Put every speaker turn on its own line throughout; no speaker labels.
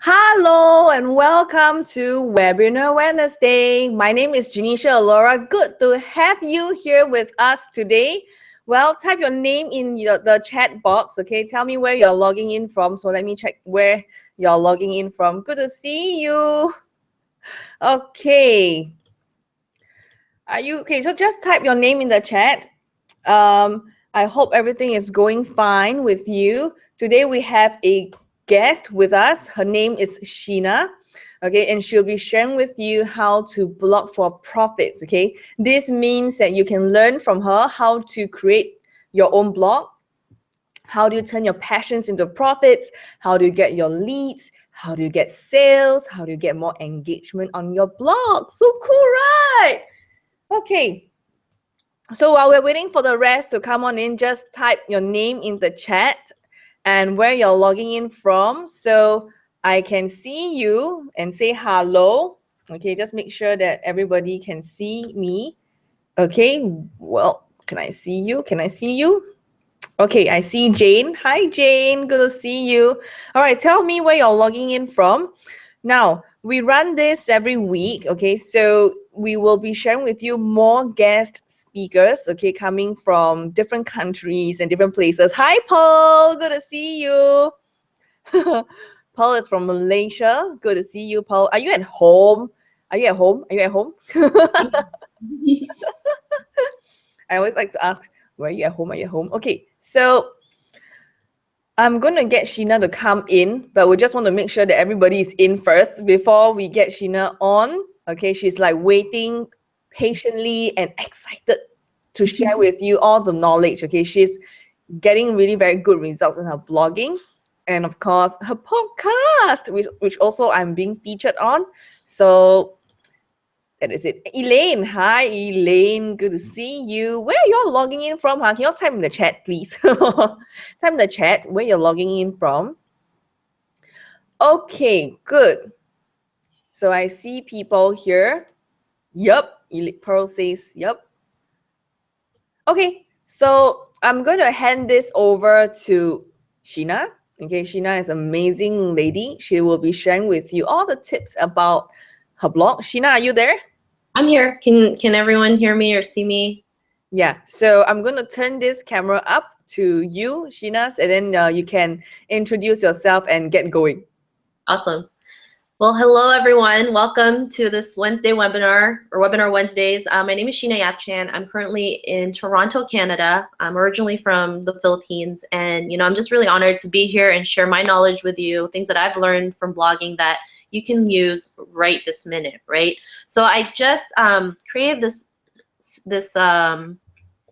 Hello and welcome to Webinar Wednesday. My name is Janisha Alora. Good to have you here with us today. Well, type your name in the chat box, okay? Tell me where you're logging in from. So let me check where you're logging in from. Good to see you. Okay. Are you okay? So just type your name in the chat. I hope everything is going fine with you. Today we have a guest with us. Her name is Sheena. Okay, and she'll be sharing with you how to blog for profits. Okay, this means that you can learn from her how to create your own blog. How do you turn your passions into profits? How do you get your leads? How do you get sales? How do you get more engagement on your blog? So cool, right? Okay. So while we're waiting for the rest to come on in, just type your name in the chat and where you're logging in from so I can see you and say hello. Okay, just make sure that everybody can see me. Okay, well, can I see you? Can I see you? Okay, I see Jane. Hi, Jane. Good to see you. All right, tell me where you're logging in from. Now, we run this every week, okay? So we will be sharing with you more guest speakers, okay, coming from different countries and different places. Hi, Paul. Good to see you. Paul is from Malaysia. Good to see you, Paul. Are you at home? Are you at home? Are you at home? I always like to ask, where are you at home? Are you at home? Okay, so I'm going to get Sheena to come in, but we just want to make sure that everybody is in first before we get Sheena on. Okay, she's like waiting patiently and excited to share with you all the knowledge. Okay, she's getting really very good results in her blogging and of course her podcast, which also I'm being featured on. So that is it. Elaine, hi Elaine, good to see you. Where are you all logging in from? Huh? Can you all type in the chat, please? Type in the chat where you're logging in from. Okay, good. So I see people here. Yup, Pearl says yup. Okay, so I'm going to hand this over to Sheena. Okay, Sheena is an amazing lady. She will be sharing with you all the tips about her blog. Sheena, are you there?
I'm here. Can everyone hear me or see me?
Yeah, so I'm going to turn this camera up to you, Sheena, and then you can introduce yourself and get going.
Awesome. Well, hello everyone. Welcome to this Wednesday webinar, or Webinar Wednesdays. My name is Sheena Yapchan. I'm currently in Toronto, Canada. I'm originally from the Philippines, and I'm just really honored to be here and share my knowledge with you, things that I've learned from blogging that you can use right this minute, right? So I just created this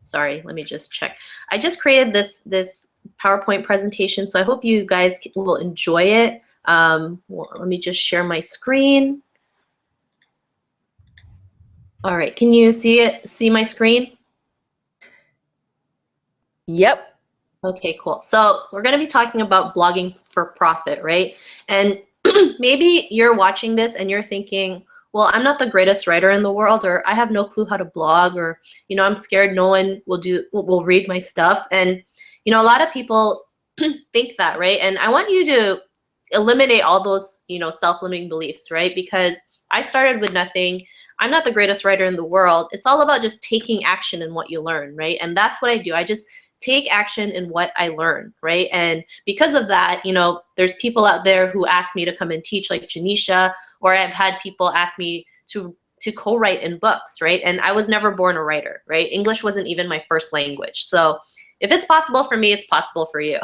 sorry, let me just check. I just created this PowerPoint presentation, so I hope you guys will enjoy it. Well, let me just share my screen. All right, can you see it? See my screen?
Yep.
Okay, cool. So we're going to be talking about blogging for profit, right? And maybe you're watching this and you're thinking, well, I'm not the greatest writer in the world, or I have no clue how to blog, or I'm scared no one will read my stuff. And a lot of people think that, right? And I want you to eliminate all those self-limiting beliefs, right? Because I started with nothing. I'm not the greatest writer in the world. It's all about just taking action in what you learn, right? And that's what I do. I just take action in what I learn, right? And because of that, there's people out there who ask me to come and teach, like Janisha, or I've had people ask me to co-write in books, right? And I was never born a writer, right? English wasn't even my first language. So if it's possible for me, it's possible for you.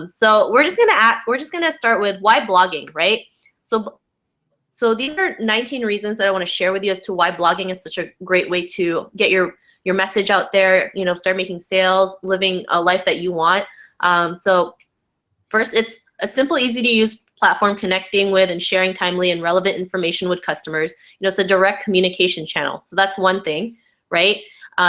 So we're just gonna start with why blogging, right? So these are 19 reasons that I want to share with you as to why blogging is such a great way to get your message out there, start making sales, living a life that you want. So first, it's a simple, easy to use platform connecting with and sharing timely and relevant information with customers. It's a direct communication channel. So that's one thing, right?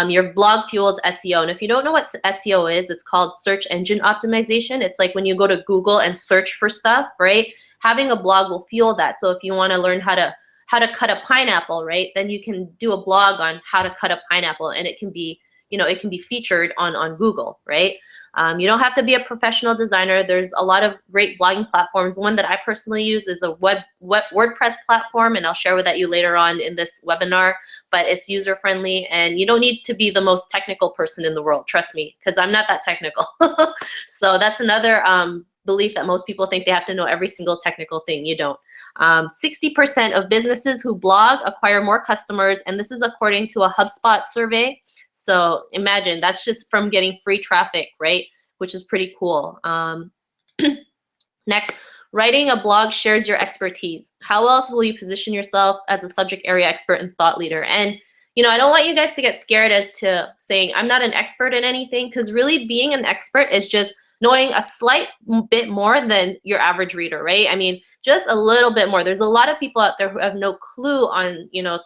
Your blog fuels SEO. And if you don't know what SEO is, it's called search engine optimization. It's like when you go to Google and search for stuff, right? Having a blog will fuel that. So if you want to learn how to cut a pineapple, right, then you can do a blog on how to cut a pineapple, and it can be you know, it can be featured on Google, right? You don't have to be a professional designer. There's a lot of great blogging platforms. One that I personally use is a WordPress platform, and I'll share with you later on in this webinar, but it's user-friendly, and you don't need to be the most technical person in the world, trust me, because I'm not that technical. So that's another belief that most people think they have to know every single technical thing. You don't. 60% of businesses who blog acquire more customers, and this is according to a HubSpot survey. So imagine that's just from getting free traffic, right? Which is pretty cool. Next, writing a blog shares your expertise. How else will you position yourself as a subject area expert and thought leader? And you know, I don't want you guys to get scared as to saying I'm not an expert in anything, because really being an expert is just knowing a slight bit more than your average reader, right? I mean, just a little bit more. There's a lot of people out there who have no clue on, you know,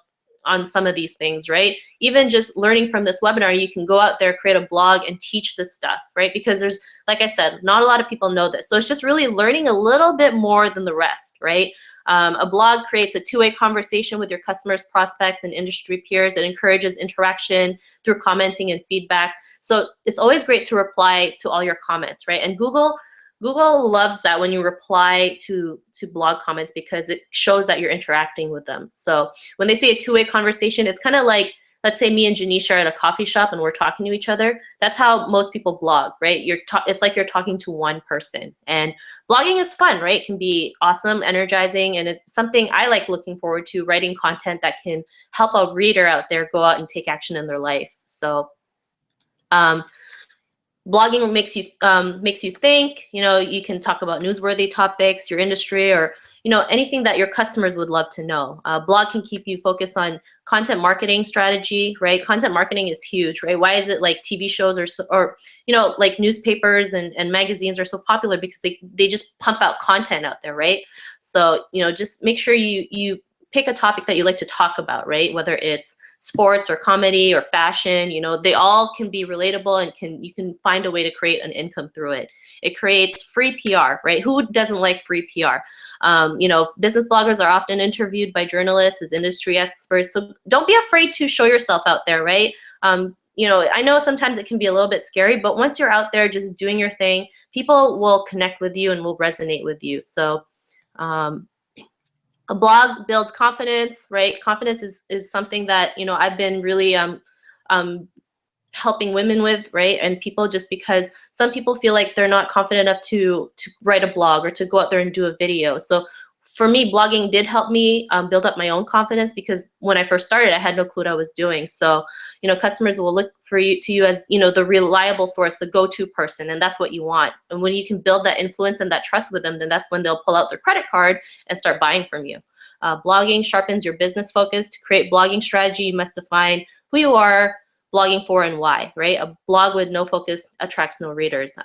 on some of these things, right? Even just learning from this webinar, you can go out there, create a blog, and teach this stuff, right? Because there's, like I said, not a lot of people know this. So it's just really learning a little bit more than the rest, right? A blog creates a two-way conversation with your customers, prospects, and industry peers. It encourages interaction through commenting and feedback. So it's always great to reply to all your comments, right? And Google loves that when you reply to blog comments, because it shows that you're interacting with them. So when they say a two-way conversation, it's kind of like, let's say me and Janisha are at a coffee shop and we're talking to each other. That's how most people blog, right? It's like you're talking to one person. And blogging is fun, right? It can be awesome, energizing, and it's something I like looking forward to, writing content that can help a reader out there go out and take action in their life. So blogging makes you think. You know, you can talk about newsworthy topics, your industry, or you know, anything that your customers would love to know. Blog can keep you focused on content marketing strategy, right? Content marketing is huge, right? Why is it like TV shows or you know, like newspapers and magazines are so popular? Because they just pump out content out there, right? So you know, just make sure you pick a topic that you like to talk about, right? Whether it's sports or comedy or fashion, you know, they all can be relatable, and you can find a way to create an income through it. It creates free PR, right? Who doesn't like free PR? You know, business bloggers are often interviewed by journalists as industry experts. So don't be afraid to show yourself out there, right? You know, I know sometimes it can be a little bit scary, but once you're out there just doing your thing, people will connect with you and will resonate with you. So a blog builds confidence, right? Confidence is something that, you know, I've been really helping women with, right? And people, just because some people feel like they're not confident enough to write a blog or to go out there and do a video. So for me, blogging did help me build up my own confidence, because when I first started, I had no clue what I was doing. So, you know, customers will look to you as, you know, the reliable source, the go-to person, and that's what you want. And when you can build that influence and that trust with them, then that's when they'll pull out their credit card and start buying from you. Blogging sharpens your business focus. To create blogging strategy, you must define who you are blogging for and why, right? A blog with no focus attracts no readers.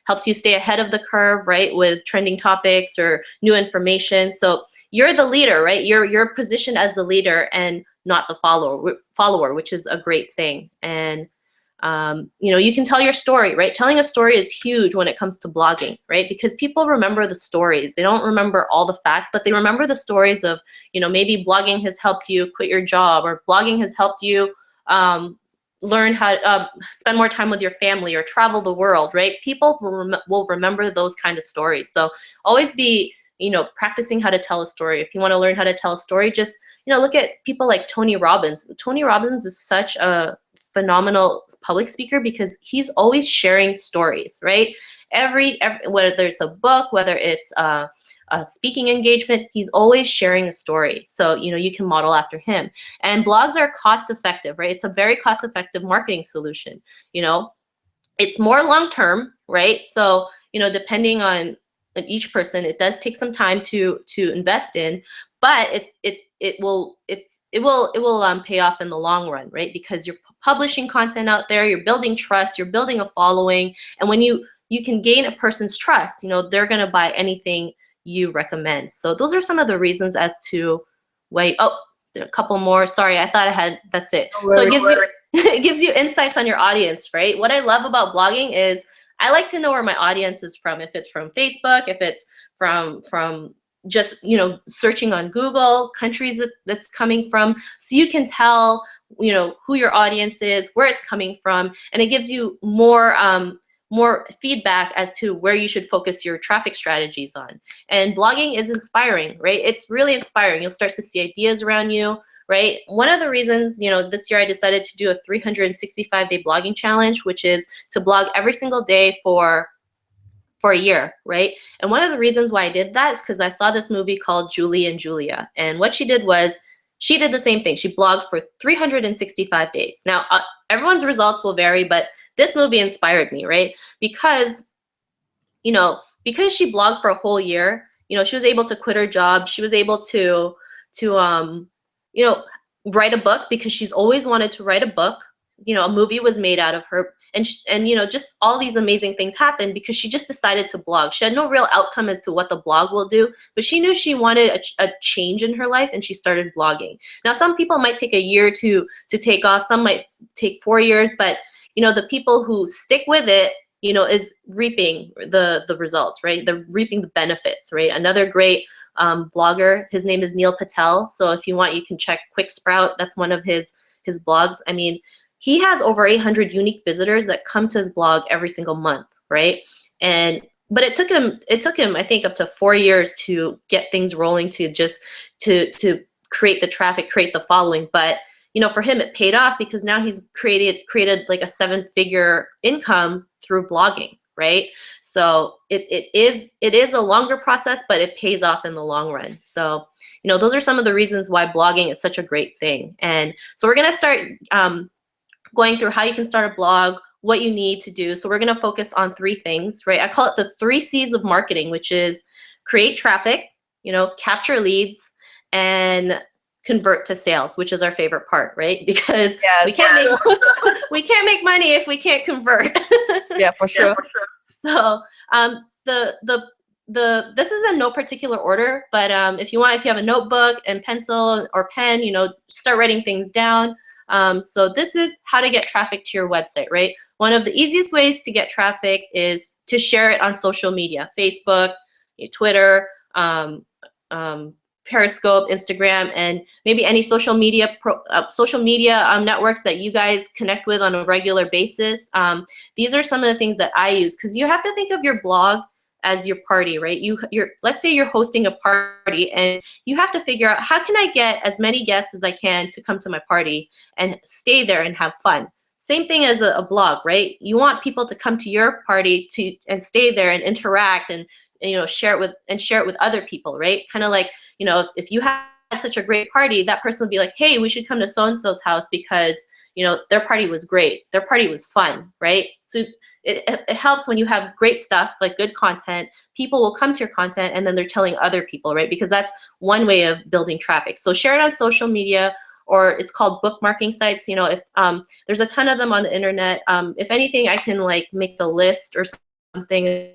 Helps you stay ahead of the curve, right, with trending topics or new information. So you're the leader, right? You're positioned as the leader and not the follower, which is a great thing. And you know, you can tell your story, right? Telling a story is huge when it comes to blogging, right? Because people remember the stories. They don't remember all the facts, but they remember the stories of, you know, maybe blogging has helped you quit your job, or blogging has helped you learn how to spend more time with your family or travel the world, right? People will remember those kind of stories. So always be, you know, practicing how to tell a story. If you want to learn how to tell a story, just, you know, look at people like Tony Robbins. Tony Robbins is such a phenomenal public speaker, because he's always sharing stories, right? Every whether it's a book, whether it's a speaking engagement, he's always sharing a story. So, you know, you can model after him. And blogs are cost effective, right? It's a very cost effective marketing solution. You know, it's more long term, right? So, you know, depending on each person, it does take some time to invest in, but it will pay off in the long run, right? Because you're publishing content out there, you're building trust, you're building a following, and when you can gain a person's trust, you know, they're gonna buy anything you recommend. So those are some of the reasons as to why. Oh, there are a couple more. Sorry, I thought I had. That's it. So it gives you it gives you insights on your audience, right? What I love about blogging is I like to know where my audience is from. If it's from Facebook, if it's from just, you know, searching on Google, countries that's coming from, so you can tell who your audience is, where it's coming from, and it gives you more feedback as to where you should focus your traffic strategies on. And blogging is inspiring, right? It's really inspiring. You'll start to see ideas around you, right? One of the reasons, this year I decided to do a 365-day blogging challenge, which is to blog every single day for a year, right? And one of the reasons why I did that is because I saw this movie called Julie and Julia. And what she did was, she did the same thing. She blogged for 365 days. Now, everyone's results will vary, but this movie inspired me, right? Because, because she blogged for a whole year, she was able to quit her job. She was able to write a book because she's always wanted to write a book. A movie was made out of her, and just all these amazing things happened because she just decided to blog. She had no real outcome as to what the blog will do, but she knew she wanted a change in her life, and she started blogging. Now, some people might take a year to take off. Some might take 4 years, but the people who stick with it, is reaping the results, right? They're reaping the benefits, right? Another great blogger, his name is Neil Patel. So if you want, you can check Quick Sprout. That's one of his blogs. I mean, he has over 800 unique visitors that come to his blog every single month, right? But it took him, I think, up to 4 years to get things rolling, to create the traffic, create the following. But for him, it paid off because now he's created like a 7-figure income through blogging, right? So it is a longer process, but it pays off in the long run. So those are some of the reasons why blogging is such a great thing. And so we're gonna start going through how you can start a blog, what you need to do. So we're gonna focus on 3 things, right? I call it the 3 C's of marketing, which is create traffic, capture leads, and convert to sales, which is our favorite part, right? Because we can't make money if we can't convert.
Yeah, for sure.
So this is in no particular order, but if you have a notebook and pencil or pen, start writing things down. So this is how to get traffic to your website, right? One of the easiest ways to get traffic is to share it on social media, Facebook, Twitter, Periscope, Instagram, and maybe any social media networks that you guys connect with on a regular basis. These are some of the things that I use, because you have to think of your blog as your party, right? Let's say you're hosting a party, and you have to figure out, how can I get as many guests as I can to come to my party and stay there and have fun? Same thing as a blog, right? You want people to come to your party and stay there and interact and share it with other people, right? Kind of like, if you had such a great party, that person would be like, hey, we should come to so-and-so's house because their party was great, their party was fun, right? So it helps when you have great stuff, like good content. People will come to your content, and then they're telling other people, right? Because that's one way of building traffic. So share it on social media, or it's called bookmarking sites. If there's a ton of them on the internet. If anything, I can make a list or something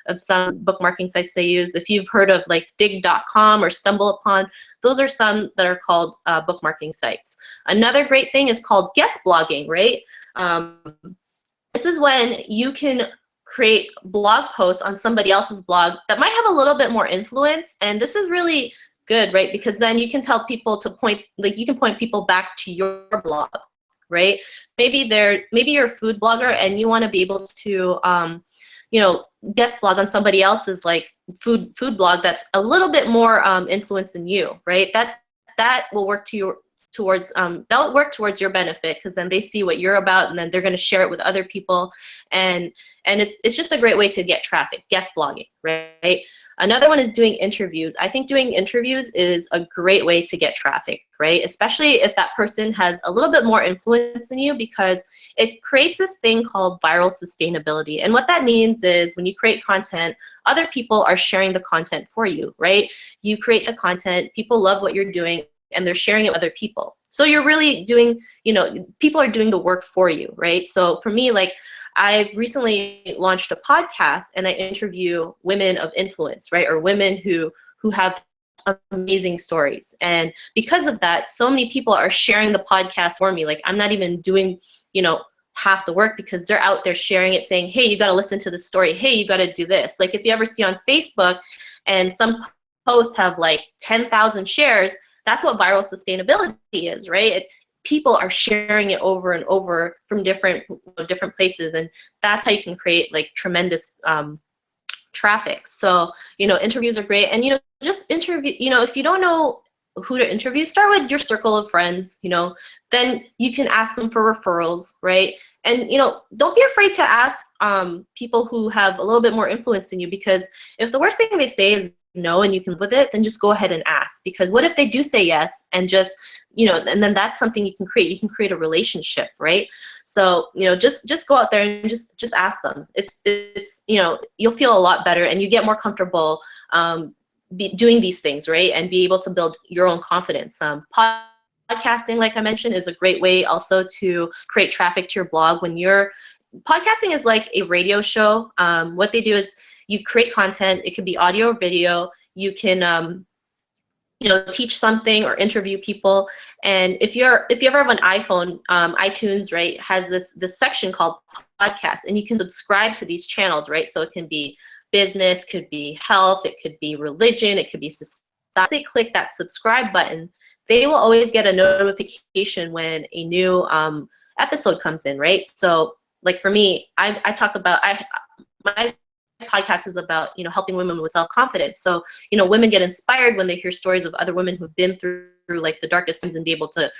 of some bookmarking sites they use. If you've heard of dig.com or StumbleUpon, those are some that are called bookmarking sites. Another great thing is called guest blogging, right? This is when you can create blog posts on somebody else's blog that might have a little bit more influence, and this is really good, right? Because then you can tell people to point people back to your blog, right? Maybe you're a food blogger and you want to be able to guest blog on somebody else's food blog that's a little bit more influenced than you, right? That will work that'll work towards your benefit, because then they see what you're about, and then they're going to share it with other people, and it's just a great way to get traffic, guest blogging, right? Another one is doing interviews. I think doing interviews is a great way to get traffic, right? Especially if that person has a little bit more influence than you, because it creates this thing called viral sustainability. And what that means is when you create content, other people are sharing the content for you, right? You create the content, people love what you're doing, and they're sharing it with other people. So you're really doing, people are doing the work for you, right? So for me, I recently launched a podcast, and I interview women of influence, right? Or women who have amazing stories. And because of that, so many people are sharing the podcast for me. I'm not even doing, half the work, because they're out there sharing it, saying, hey, you got to listen to this story. Hey, you got to do this. If you ever see on Facebook and some posts have 10,000 shares, that's what viral sustainability is, right? people are sharing it over and over from different places, and that's how you can create like tremendous traffic. So, interviews are great, and just interview, if you don't know who to interview, start with your circle of friends, then you can ask them for referrals, right? And don't be afraid to ask people who have a little bit more influence than you, because if the worst thing they say is no and you can live with it, then just go ahead and ask. Because what if they do say yes, and just and then that's something you can create. You can create a relationship, right? So just go out there and just ask them. It's you'll feel a lot better, and you get more comfortable doing these things, right? And be able to build your own confidence. Podcasting, like I mentioned, is a great way also to create traffic to your blog. Podcasting is like a radio show. What they do is you create content. It could be audio or video. You can teach something or interview people. And if you ever have an iPhone, iTunes, right, has this section called podcasts, and you can subscribe to these channels, right? So it can be business, could be health, it could be religion, it could be society. They click that subscribe button, they will always get a notification when a new episode comes in, right? So like for me, I talk about, my podcast is about helping women with self-confidence. So women get inspired when they hear stories of other women who've been through like the darkest times and be able to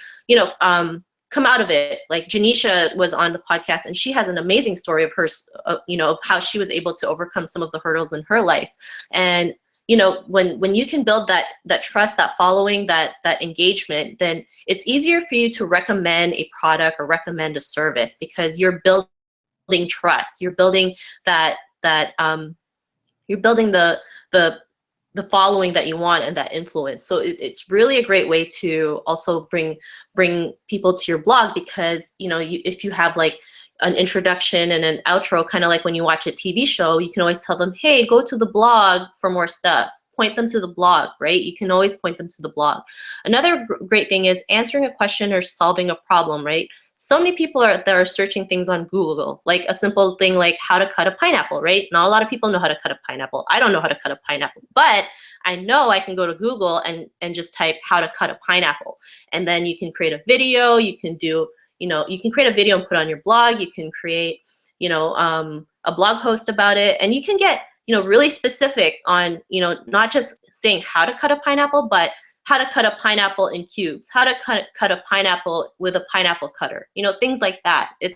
come out of it. Like Janisha was on the podcast, and she has an amazing story of hers, of how she was able to overcome some of the hurdles in her life. And when you can build that trust, that following, that engagement, then it's easier for you to recommend a product or recommend a service, because you're building trust. You're building you're building the following that you want and that influence. So it's really a great way to also bring people to your blog, because if you have like an introduction and an outro, kind of like when you watch a TV show, you can always tell them, hey, go to the blog for more stuff. Point them to the blog, right? You can always point them to the blog. Another great thing is answering a question or solving a problem, right? So many people that are searching things on Google, like a simple thing like how to cut a pineapple, right? Not a lot of people know how to cut a pineapple. I don't know how to cut a pineapple, but I know I can go to Google and just type how to cut a pineapple. And then you can create a video, you can do, you can create a video and put on your blog, you can create, a blog post about it, and you can get, really specific on, not just saying how to cut a pineapple, but how to cut a pineapple in cubes, how to cut a pineapple with a pineapple cutter, things like that. It's,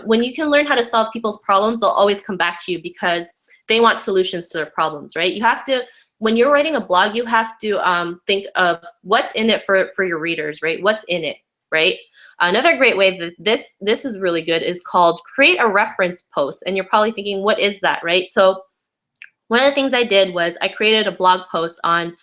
when you can learn how to solve people's problems, they'll always come back to you because they want solutions to their problems, right? You have to, when you're writing a blog, you have to think of what's in it for your readers, right? What's in it, right? Another great way that this is really good is called create a reference post. And you're probably thinking, what is that, right? So one of the things I did was I created a blog post on,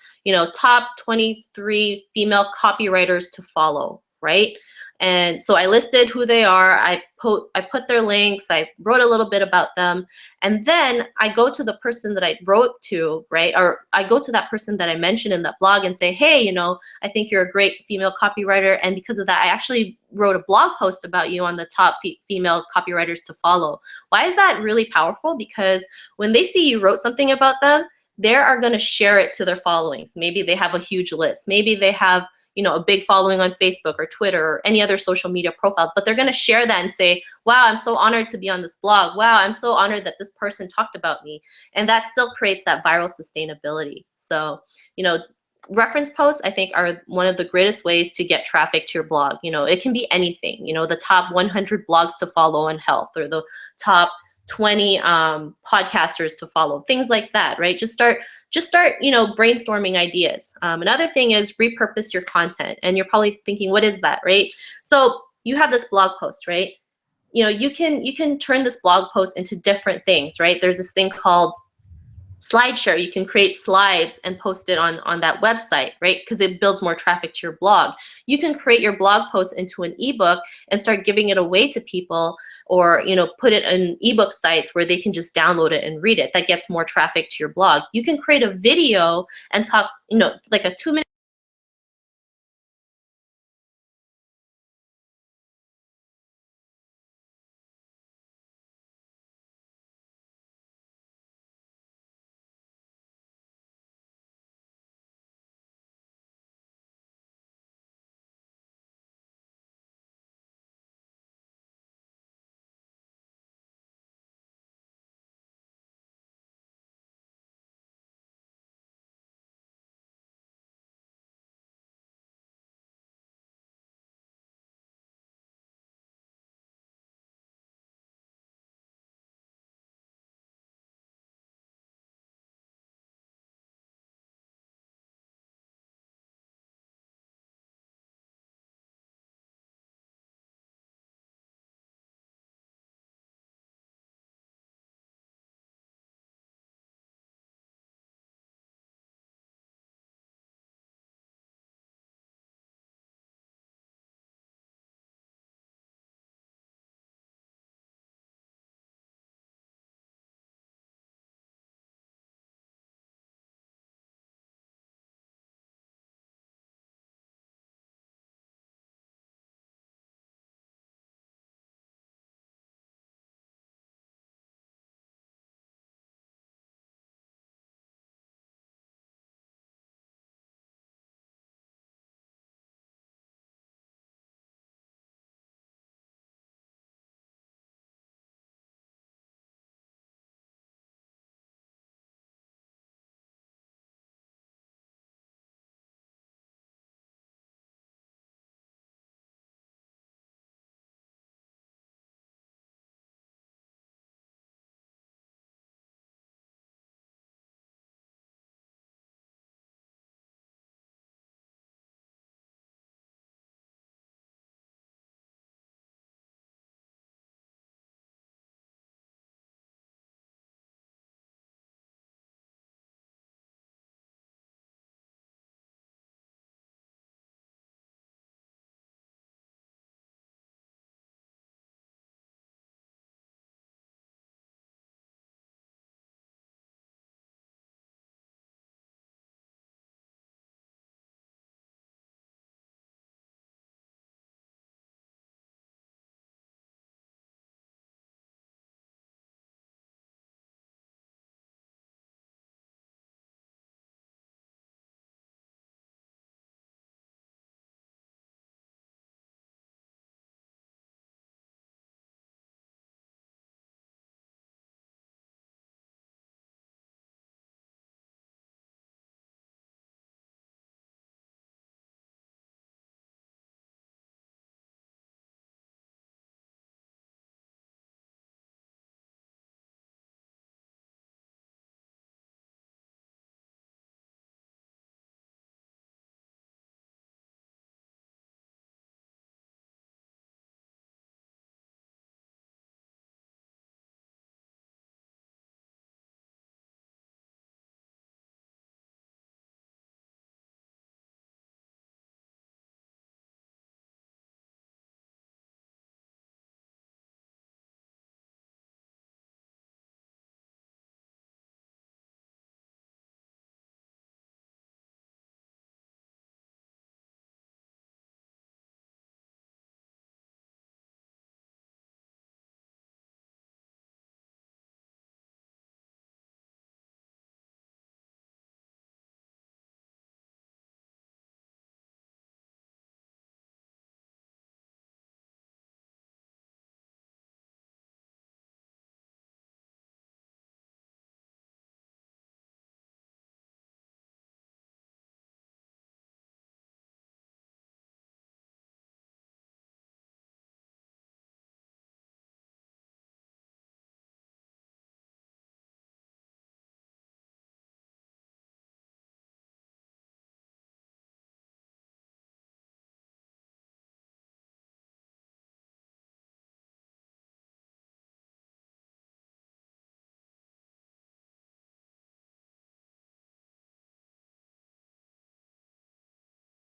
top 23 female copywriters to follow, right? And so I listed who they are, I put their links, I wrote a little bit about them, and then I go to the person that I wrote to, right? Or I go to that person that I mentioned in that blog and say, hey, I think you're a great female copywriter, and because of that, I actually wrote a blog post about you on the top female copywriters to follow. Why is that really powerful? Because when they see you wrote something about them, they are going to share it to their followings. Maybe they have a huge list. Maybe they have a big following on Facebook or Twitter or any other social media profiles, but they're going to share that and say, wow, I'm so honored to be on this blog. Wow, I'm so honored that this person talked about me. And that still creates that viral sustainability. So, reference posts, I think, are one of the greatest ways to get traffic to your blog. It can be anything, the top 100 blogs to follow on health, or the top 20 podcasters to follow, things like that, right? Just start brainstorming ideas. Another thing is repurpose your content. And you're probably thinking, what is that, right? So you have this blog post, right? You can turn this blog post into different things, right? There's this thing called SlideShare. You can create slides and post it on that website, right? Because it builds more traffic to your blog. You can create your blog post into an ebook and start giving it away to people, or put it in ebook sites where they can just download it and read it. That gets more traffic to your blog. You can create a video and talk, like a 2-minute